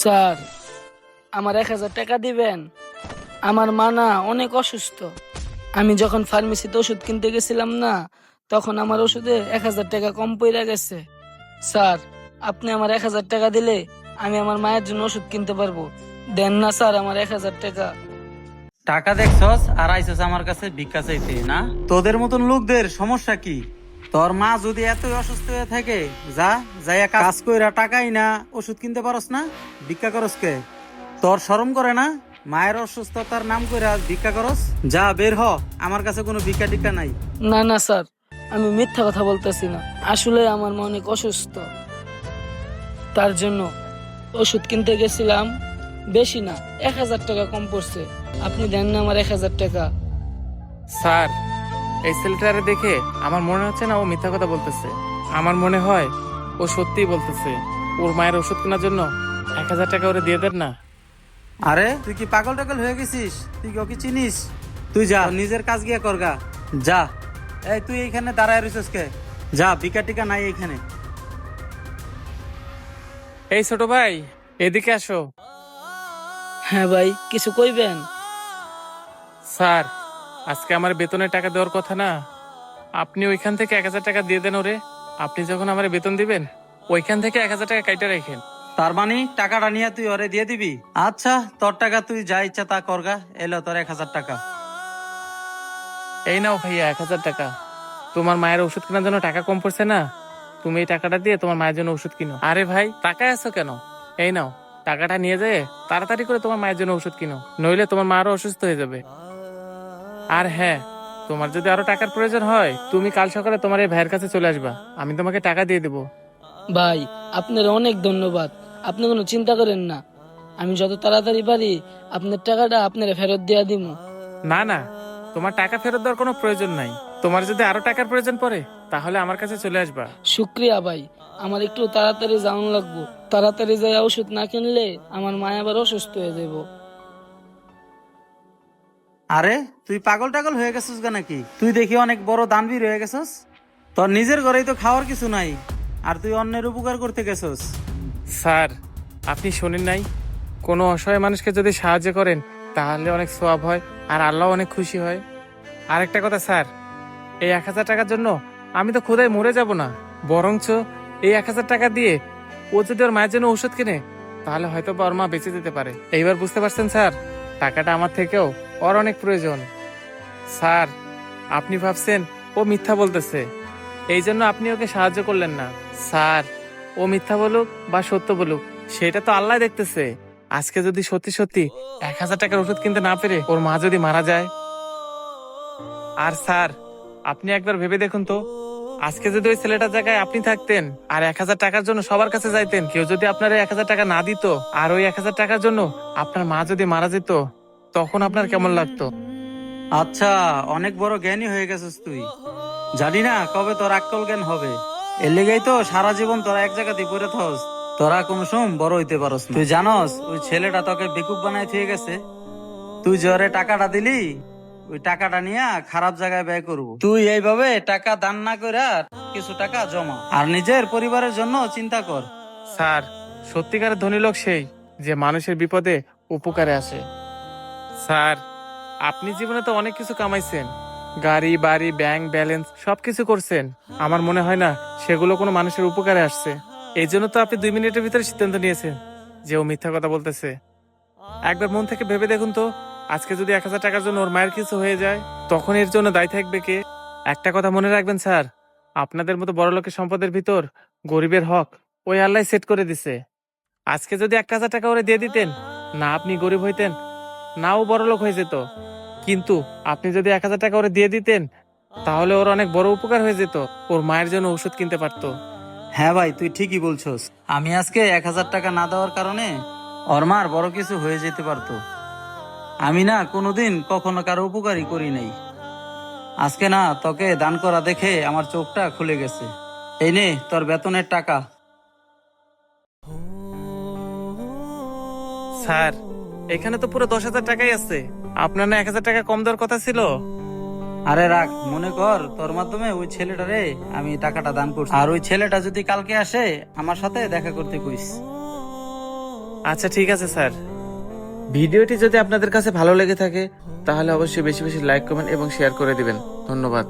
Sir, আমার 1,000 টাকা দিবেন। আমার মা না অনেক অসুস্থ। আমি যখন ফার্মেসিতে ওষুধ কিনতে গেছিলাম না, তখন আমার ওষুধে 1,000 টাকা কম পড়ে গেছে। স্যার, আপনি আমার 1,000 টাকা দিলে আমি আমার মায়ের জন্য ওষুধ কিনতে পারবো। দেন না স্যার আমার 1,000 টাকা। টাকা দেখছস আর আইসস আমার কাছে ভিক্ষা চাইতে না? তোদের মতন লোকদের সমস্যা কি? তোর মা যদি এতই অসুস্থ হয়ে থাকে, যাইয়া কাজ কইরা টাকাই না ওষুধ কিনতে পারস না, ভিক্ষা করস কে? তোর শরম করে না? মায়ের অসুস্থতার নাম কইরা ভিক্ষা করস? যা বের হ, আমার কাছে কোনো ভিক্ষা টিক্ষা নাই। না না স্যার, আমি মিথ্যা কথা বলতেছি না। আসলে আমার মা অনেক অসুস্থ, তার জন্য ওষুধ কিনতে গেছিলাম। বেশি না, 1,000 টাকা কম পড়ছে। আপনি দেন না আমার 1,000 টাকা। স্যার, এই ছেলেটারে দেখে আমার মনে হচ্ছে না ও মিথ্যা কথা বলতেছে। আমার মনে হয় ও সত্যিই বলতেছে। ওর মায়ের ওষুধ কেনার জন্য 1,000 টাকা ওরে দিয়ে দেন না। আরে তুই কি পাগল টাগল হয়ে গেছিস? তুই ওকে চিনিস? তুই যা, তোর নিজের কাজ গিয়া করগা। যা। এই তুই এইখানে দাঁড়ায় রইছস কে? যা, ভিক্ষা টিকা নাই এইখানে। এই ছোট ভাই, এদিকে আসো। হ্যাঁ ভাই, কিছু কইবেন? স্যার, আজকে আমার বেতনের টাকা দেওয়ার কথা না, আপনি ওইখান থেকে 1,000 টাকা দিয়ে দেন ওরে। আপনি যখন আমার বেতন দিবেন ওইখান থেকে 1,000 টাকা কাইটা রাখেন। তার মানে টাকাটা নিয়ে তুই ওরে দিয়ে দিবি? আচ্ছা, তোর টাকা তুই যা ইচ্ছা তা করগা। এলো তোর 1,000 টাকা। এই নাও ভাইয়া 1,000 টাকা। তোমার মায়ের ওষুধ কেনার জন্য টাকা কম পড়ছে না, তুমি এই টাকাটা দিয়ে তোমার মায়ের জন্য ওষুধ কিনো। আরে ভাই, টাকায় আছো কেন? এই নাও, টাকাটা নিয়ে যেয়ে তাড়াতাড়ি করে তোমার মায়ের জন্য ওষুধ কিনো, নইলে তোমার মা আরো অসুস্থ হয়ে যাবে। আর হ্যাঁ, তোমার যদি আরো টাকার প্রয়োজন হয় তুমি কাল সকালে তোমার এই ভাইয়ের কাছে চলে আসবা, আমি তোমাকে টাকা দিয়ে দেবো। ভাই, আপনার অনেক ধন্যবাদ। আপনি কোনো চিন্তা করেন না, আমি যত তাড়াতাড়ি পারি আপনার টাকাটা আপনারা ফেরত দিয়া দিব। না না, তোমার টাকা ফেরত দেওয়ার কোনো প্রয়োজন নাই। তোমার যদি আরো টাকার প্রয়োজন পড়ে তাহলে আমার কাছে চলে আসবা। শুক্রিয়া ভাই, আমার একটু তাড়াতাড়ি যাওয়ান লাগবো। তাড়াতাড়ি যাই ওষুধ না কিনলে আমার মা আবার অসুস্থ হয়ে যাব। আরে তুই পাগল টাগল হয়ে গেছিস গা নাকি? তুই দেখি অনেক বড় দানবীর হয়ে গেছস। তোর নিজের ঘরেই তো খাওয়ার কিছু নাই, আর তুই অন্যের উপকার করতে গেছস। স্যার, আপনি শোনেন নাই, কোনো অসহায় মানুষকে যদি সাহায্য করেন তাহলে অনেক সওয়াব হয় আর আল্লাহ অনেক খুশি হয়। আরেকটা কথা স্যার, এই 1,000 টাকার জন্য আমি তো ক্ষুধায় মরে যাব না, বরঞ্চ এই 1,000 টাকা দিয়ে ও যদি ওর মায়ের জন্য ওষুধ কিনে তাহলে হয়তো বা ওর মা বেঁচে যেতে পারে। এইবার বুঝতে পারছেন স্যার, টাকাটা আমার থেকেও ওর অনেক প্রয়োজন। স্যার, আপনি ভাবছেন ও মিথ্যা বলতেছে, এই জন্য আপনি ওকে সাহায্য করলেন না। স্যার, ও মিথ্যা বলুক বা সত্য বলুক সেটা তো আল্লাহ দেখতেছে। আজকে যদি সত্যি সত্যি 1,000 টাকার ওষুধ কিনতে না পেরে ওর মা যদি মারা যায়, আর স্যার আপনি একবার ভেবে দেখুন তো, আজকে যদি ওই ছেলেটার জায়গায় আপনি থাকতেন আর 1,000 টাকার জন্য সবার কাছে যাইতেন, কেউ যদি আপনার 1,000 টাকা না দিত আর ওই 1,000 টাকার জন্য আপনার মা যদি মারা যেত, তখন আপনার কেমন লাগতো? আচ্ছা, অনেক বড় জ্ঞানী হয়ে গেছিস তুই। জানি না কবে তোর আক্কল জ্ঞান হবে। এর লেগেই তো সারা জীবন তোরা এক জায়গাতেই পড়ে থাকস। তোরা কোনো সময় বড় হইতে পারস না। তুই জানস ওই ছেলেটা তোকে বেকুব বানায় থুয়ে গেছে। তুই জোরে টাকাটা দিলি, ওই টাকাটা নিয়ে খারাপ জায়গায় ব্যয় করবো। তুই এইভাবে টাকা দান না করে কিছু টাকা জমা আর নিজের পরিবারের জন্য চিন্তা কর। স্যার, সত্যিকারের ধনী লোক সেই যে মানুষের বিপদে উপকারে আসে। স্যার, আপনি জীবনে তো অনেক কিছু কামাইছেন, গাড়ি বাড়ি ব্যাংক ব্যালেন্স সবকিছু করছেন। আমার মনে হয় না সেগুলো কোনো মানুষের উপকারে আসছে। এই জন্য তো আপনি 2 মিনিটের ভিতরে সিদ্ধান্ত নিয়েছেন যে ও মিথ্যা কথা বলতেছে। একবার মন থেকে ভেবে দেখুন তো, আজকে যদি 1,000 টাকার জন্য ওর মায়ের কিছু হয়ে যায় তখন এর জন্য দায়ী থাকবে কে? একটা কথা মনে রাখবেন স্যার, আপনাদের মতো বড় লোকের সম্পদের ভিতর গরিবের হক ওই আল্লাহ সেট করে দিছে। আজকে যদি 1,000 টাকা ওরে দিয়ে দিতেন, না আপনি গরিব হইতেন না ও বড় লোক হয়ে যেত, কিন্তু আপনি যদি 1,000 টাকা ওরে দিয়ে দিতেন তাহলে ওর অনেক বড় উপকার হয়ে যেত, ওর মায়ের জন্য ওষুধ কিনতে পারতো। হ্যাঁ ভাই, তুই ঠিকই বলছস। আমি আজকে 1,000 টাকা না দেওয়ার কারণে ওর মার বড় কিছু হয়ে যেতে পারতো। আমি না কোনোদিন কখনো কারো উপকারই করি নাই। আজকে না তোকে দান করা দেখে আমার চোখটা খুলে গেছে। এই নে তোর বেতনের টাকা। স্যার, এখানে তো পুরো 10,000 টাকাই আছে, আপনার না 1,000 টাকা কম দেওয়ার কথা ছিল? আরে রাখ, মনে কর তোর মাধ্যমে ওই ছেলেটারে আমি টাকাটা দান করছি। আর ওই ছেলেটা যদি কালকে আসে আমার সাথে দেখা করতে কইস। আচ্ছা ঠিক আছে স্যার। ভিডিওটি যদি আপনাদের কাছে ভালো লেগে থাকে তাহলে অবশ্যই বেশি বেশি লাইক কমেন্ট এবং শেয়ার করে দিবেন। ধন্যবাদ।